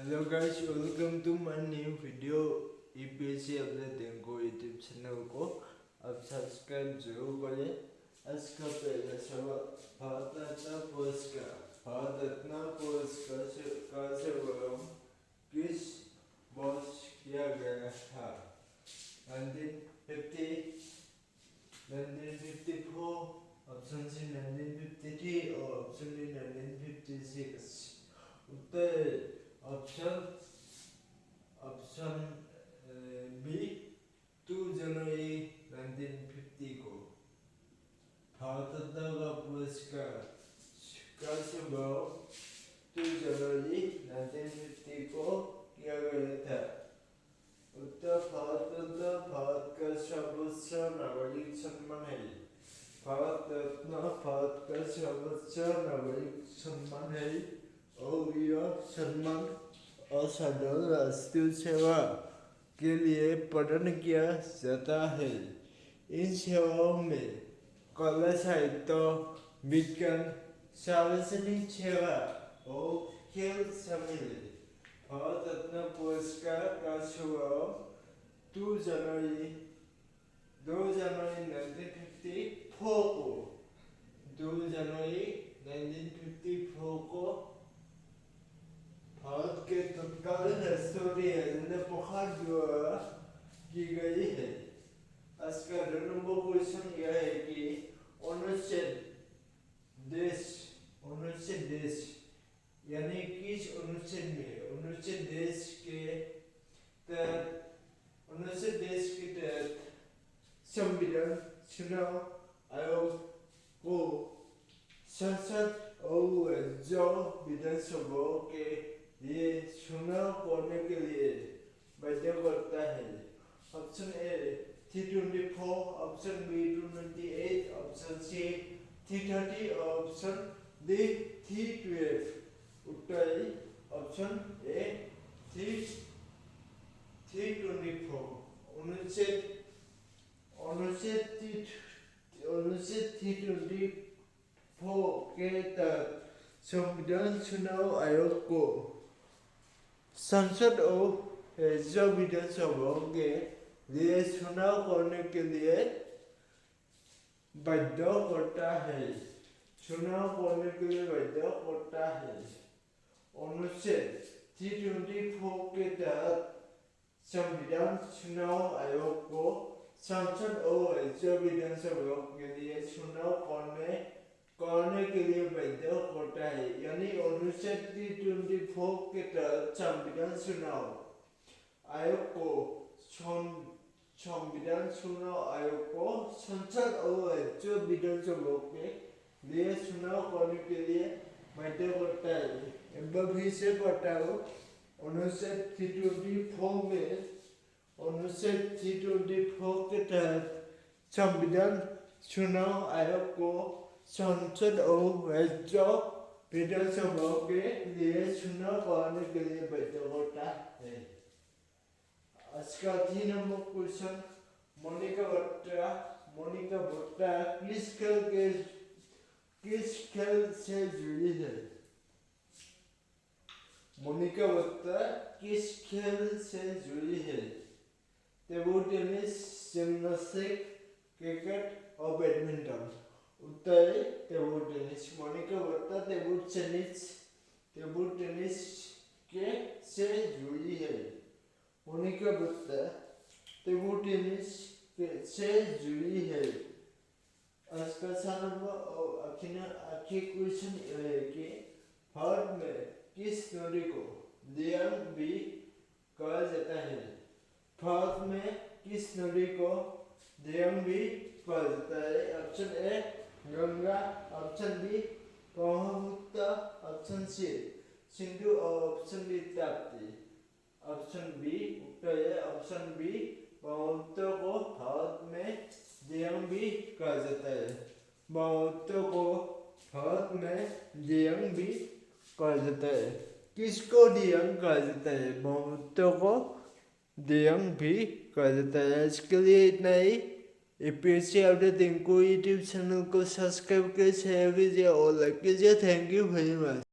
Hello guys, welcome to my new video EPC update Rinku YouTube channel को अब subscribe जरूर करें। आज का पहला सवाल भारत रत्न पुरस्कार से किस वर्ष किया गया था? 1950, 1954, ऑप्शन सी 1953 और ऑप्शन डी 1956। उत्तर ऑप्शन बी 2 जनवरी 1950 को भारत रत्न का पुरस्कार का शुभारंभ 2 जनवरी 1950 को किया गया था। उत्तर भारत रत्न भारत का सर्वोच्च नागरिक सम्मान है। भारत रत्न भारत का सर्वोच्च नागरिक सम्मान है और यह सम्मान असाधारण राष्ट्रीय सेवा के लिए प्रदान किया जाता है। इन सेवाओं में कला, साहित्य, विज्ञान, सार्वजनिक सेवा और खेल शामिल है। भारत रत्न पुरस्कार का शुभारंभ 2 जनवरी 1954 को 2 जनवरी 1954 को भारत के तत्कालीन राष्ट्रपति राजेंद्र प्रसाद द्वारा की गई है। आज का 2 नंबर क्वेश्चन यह है कि अनुच्छेद देश यानी किस अनुच्छेद में अनुच्छेद देश के तहत संविधान चुनाव आयोग को संसद और राज्य विधानसभा के लिए चुनाव करने के लिए बाध्य करता है। Option A 324, option B 298, option C 330 और ऑप्शन डी 312। उत्तर ऑप्शन ए 324। अनुच्छेद 324 के तहत संविधान चुनाव आयोग को संसद और राज्य विधानसभा के लिए चुनाव करने के लिए बाध्य करता है। अनुच्छेद 324 के तहत संविधान चुनाव आयोग को संसद और राज्य विधानसभा के लिए चुनाव करने के लिए बाध्य करता है। यानी अनुच्छेद 324 के तहत संविधान चुनाव आयोग को संसद और राज्य विधानसभा के लिए चुनाव करने के लिए बाध्य करता है। एक बार फिर से बताओ, अनुच्छेद 324 के तहत संविधान चुनाव आयोग को संसद और राज्य विधानसभा के लिए चुनाव करने के लिए बाध्य करता है। आज का 3 नंबर क्वेश्चन मोनिका बट्टा किस खेल से जुड़ी है? मोनिका बट्टा किस खेल से जुड़ी है? टेबल टेनिस, जिम्नास्टिक, क्रिकेट और बैडमिंटन। उत्तर टेबल टेनिस। मोनिका बट्टा टेबल टेनिस के से जुड़ी है। मोनिका बट्टा टेबल टेनिस से जुड़ी है। आज का 7 नंबर और आखिरी क्वेश्चन यह है कि भारत में किस नदी को दियांग भी कहा जाता है? भारत में किस नदी को दियांग भी कहा जाता है? Option A Ganga, option B Brahmaputra, option C Sindhu और option D Tapti. Option B उत्तर है ऑप्शन बी ब्रह्मपुत्र को भारत में दियांग भी कहा जाता है। ब्रह्मपुत्र को भारत में दियांग भी कहा जाता है। किसको दियांग कहा जाता है? ब्रह्मपुत्र को दियांग भी कहा जाता है। इसके लिए इतना ही। UPSC update Rinku YouTube channel को सब्सक्राइब कीजिए, शेयर कीजिए और लाइक कीजिए। Thank you very much.